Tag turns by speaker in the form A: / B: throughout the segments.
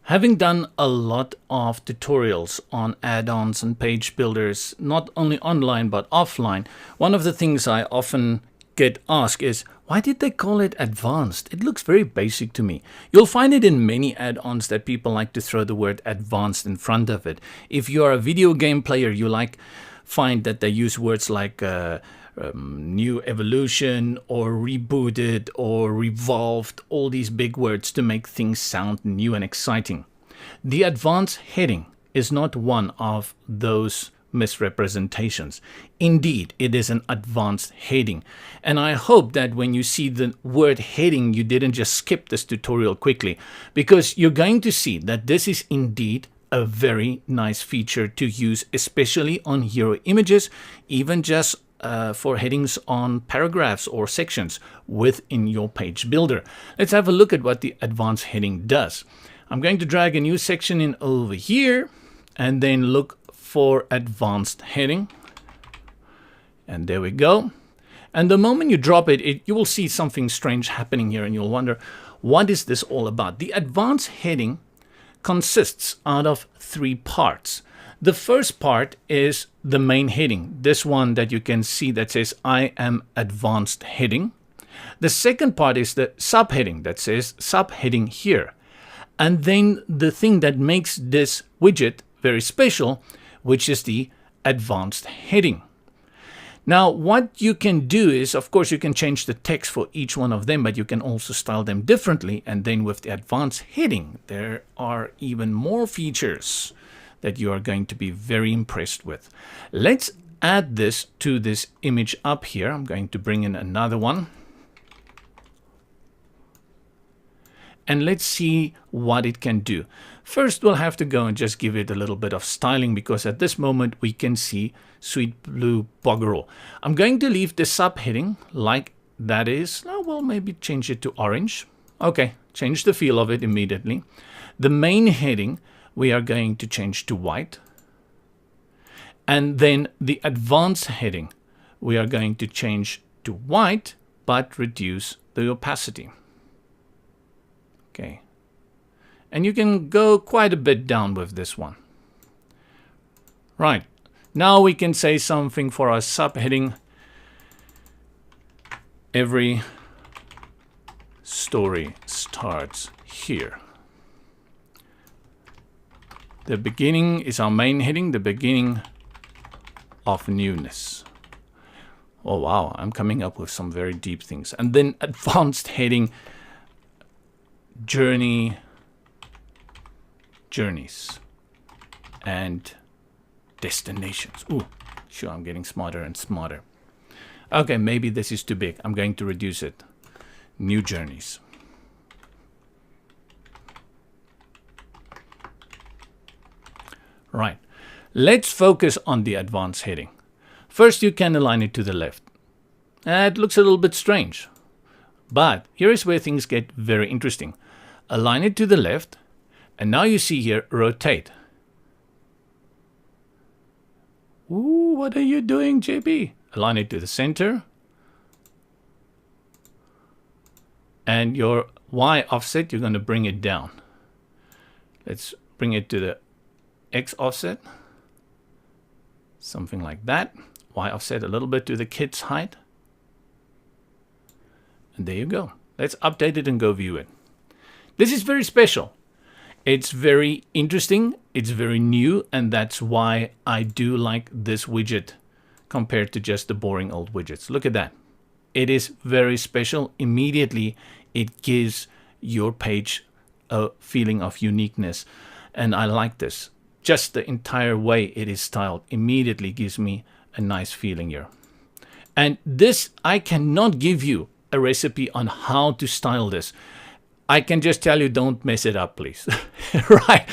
A: Having done a lot of tutorials on add-ons and page builders, not only online but offline, one of the things I often get asked is, why did they call it advanced? It looks very basic to me. You'll find it in many add-ons that people like to throw the word advanced in front of it. If you are a video game player, you find that they use words like new evolution or rebooted or revolved, all these big words to make things sound new and exciting. The advanced heading is not one of those misrepresentations. Indeed, it is an advanced heading. And I hope that when you see the word heading, you didn't just skip this tutorial quickly, because you're going to see that this is indeed a very nice feature to use, especially on hero images, even just for headings on paragraphs or sections within your page builder. Let's have a look at what the advanced heading does. I'm going to drag a new section in over here and then look for advanced heading. And there we go. And the moment you drop it, you will see something strange happening here and you'll wonder, what is this all about? The advanced heading consists out of three parts. The first part is the main heading, this one that you can see that says I am advanced heading. The second part is the subheading that says subheading here. And then the thing that makes this widget very special, which is the advanced heading. Now, what you can do is, of course, you can change the text for each one of them, but you can also style them differently. And then with the advanced heading, there are even more features that you are going to be very impressed with. Let's add this to this image up here. I'm going to bring in another one. And let's see what it can do. First, we'll have to go and just give it a little bit of styling, because at this moment we can see sweet blue boggerel. I'm going to leave the subheading like that is. Oh, well, maybe change it to orange. Okay, change the feel of it immediately. The main heading we are going to change to white. And then the advanced heading we are going to change to white, but reduce the opacity. Okay. And you can go quite a bit down with this one. Right. Now we can say something for our subheading. Every story starts here. The beginning is our main heading, the beginning of newness. Oh, wow. I'm coming up with some very deep things. And then advanced heading, journeys, and destinations. Ooh, sure, I'm getting smarter and smarter. Okay, maybe this is too big. I'm going to reduce it. New journeys. Right. Let's focus on the advanced heading. First, you can align it to the left. It looks a little bit strange. But here is where things get very interesting. Align it to the left, and now you see here, rotate. Ooh, what are you doing, JP? Align it to the center. And your Y offset, you're going to bring it down. Let's bring it to the X offset. Something like that. Y offset a little bit to the kid's height. And there you go. Let's update it and go view it. This is very special. It's very interesting. It's very new. And that's why I do like this widget compared to just the boring old widgets. Look at that. It is very special. Immediately, it gives your page a feeling of uniqueness. And I like this. Just the entire way it is styled immediately gives me a nice feeling here. And this, I cannot give you a recipe on how to style this. I can just tell you, don't mess it up, please. Right?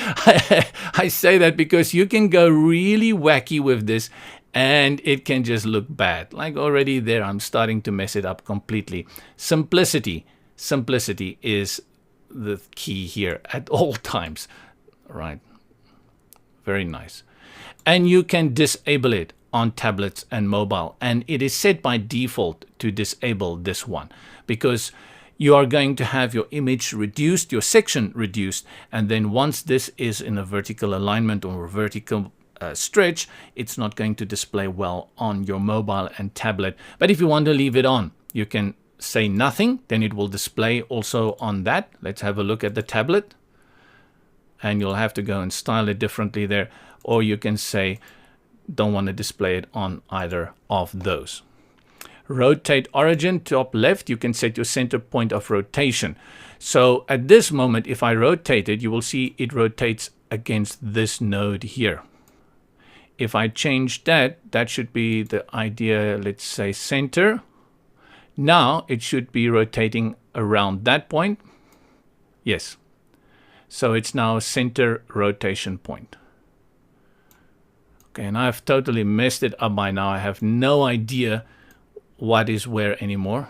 A: I say that because you can go really wacky with this and it can just look bad. Like already there, I'm starting to mess it up completely. Simplicity is the key here at all times. Right? Very nice. And you can disable it on tablets and mobile. And it is set by default to disable this one because you are going to have your image reduced, your section reduced, and then once this is in a vertical alignment or a vertical stretch, it's not going to display well on your mobile and tablet. But if you want to leave it on, you can say nothing, then it will display also on that. Let's have a look at the tablet, and you'll have to go and style it differently there, or you can say don't want to display it on either of those. Rotate origin, top left, you can set your center point of rotation. So at this moment, if I rotate it, you will see it rotates against this node here. If I change that, that should be the idea, let's say center. Now it should be rotating around that point. Yes. So it's now a center rotation point. Okay, and I've totally messed it up by now. I have no idea what is where anymore.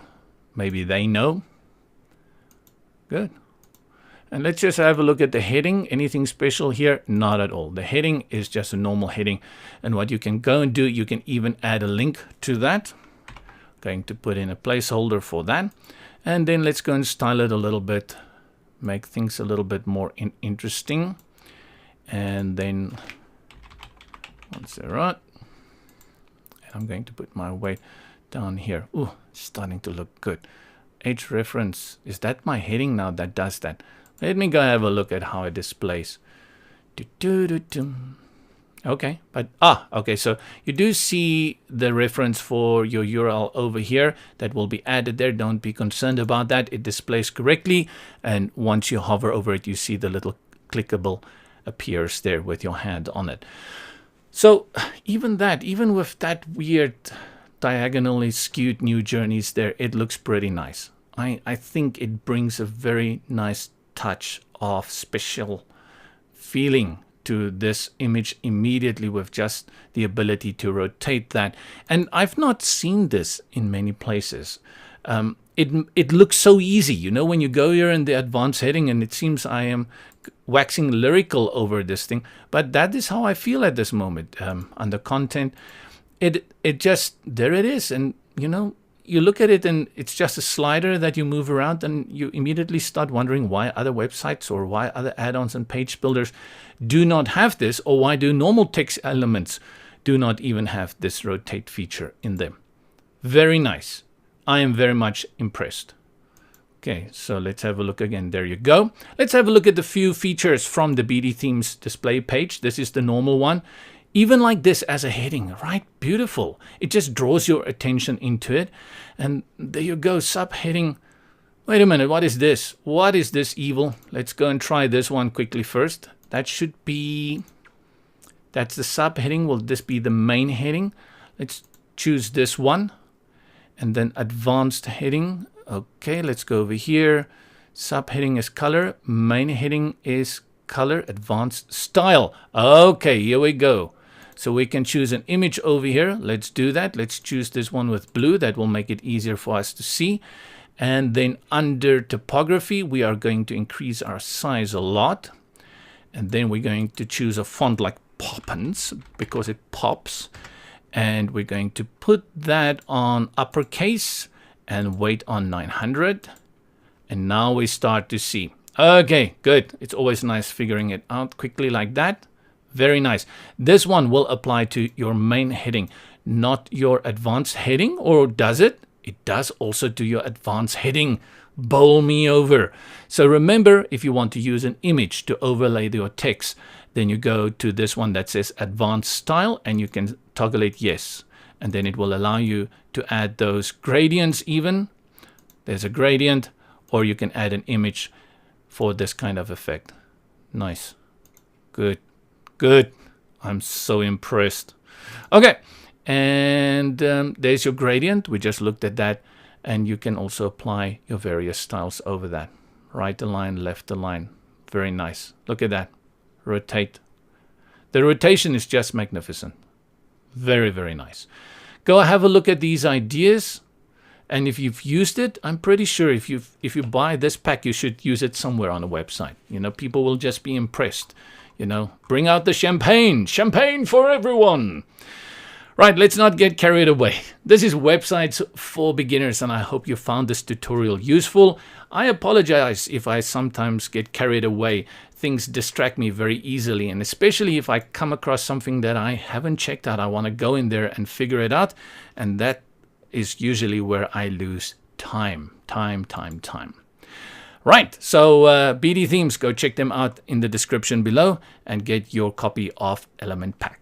A: Maybe they know. Good. And let's just have a look at the heading. Anything special here? Not at all. The heading is just a normal heading. And what you can go and do, you can even add a link to that. Going to put in a placeholder for that. And then let's go and style it a little bit. Make things a little bit more interesting. And then, once they're right, and I'm going to put my weight down here. Ooh, it's starting to look good. H reference, is that my heading now that does that? Let me go have a look at how it displays. Okay, but okay, so you do see the reference for your URL over here that will be added there. Don't be concerned about that. It displays correctly, and once you hover over it, you see the little clickable appears there with your hand on it. So even with that weird diagonally skewed new journeys there, it looks pretty nice. I think it brings a very nice touch of special feeling to this image immediately with just the ability to rotate that. And I've not seen this in many places. It looks so easy, you know, when you go here in the advanced heading, and it seems I am waxing lyrical over this thing, but that is how I feel at this moment. Under content, it just, there it is. And you know, you look at it and it's just a slider that you move around, and you immediately start wondering why other websites or why other add-ons and page builders do not have this, or why do normal text elements do not even have this rotate feature in them. Very nice. I am very much impressed. Okay, so let's have a look again. There you go. Let's have a look at the few features from the BD Themes display page. This is the normal one. Even like this as a heading, right? Beautiful. It just draws your attention into it. And there you go, subheading. Wait a minute, what is this? What is this evil? Let's go and try this one quickly first. That should be, that's the subheading. Will this be the main heading? Let's choose this one. And then advanced heading. Okay, let's go over here. Subheading is color. Main heading is color. Advanced style. Okay, here we go. So we can choose an image over here. Let's do that. Let's choose this one with blue. That will make it easier for us to see. And then under typography, we are going to increase our size a lot. And then we're going to choose a font like Poppins because it pops. And we're going to put that on uppercase and weight on 900. And now we start to see. Okay, good. It's always nice figuring it out quickly like that. Very nice. This one will apply to your main heading, not your advanced heading, or does it? It does also to your advanced heading. Bowl me over. So remember, if you want to use an image to overlay your text, then you go to this one that says advanced style, and you can toggle it yes. And then it will allow you to add those gradients even. There's a gradient, or you can add an image for this kind of effect. Nice. Good. Good. I'm so impressed. Okay. And there's your gradient. We just looked at that. And you can also apply your various styles over that. Right align, left align. Very nice. Look at that. Rotate. The rotation is just magnificent. Very, very nice. Go have a look at these ideas. And if you've used it, I'm pretty sure if you buy this pack, you should use it somewhere on a website. You know, people will just be impressed. You know, bring out the champagne. Champagne for everyone. Right, let's not get carried away. This is Websites for Beginners, and I hope you found this tutorial useful. I apologize if I sometimes get carried away. Things distract me very easily, and especially if I come across something that I haven't checked out, I want to go in there and figure it out, and that is usually where I lose time. Right, so BD Themes, go check them out in the description below and get your copy of Element Pack.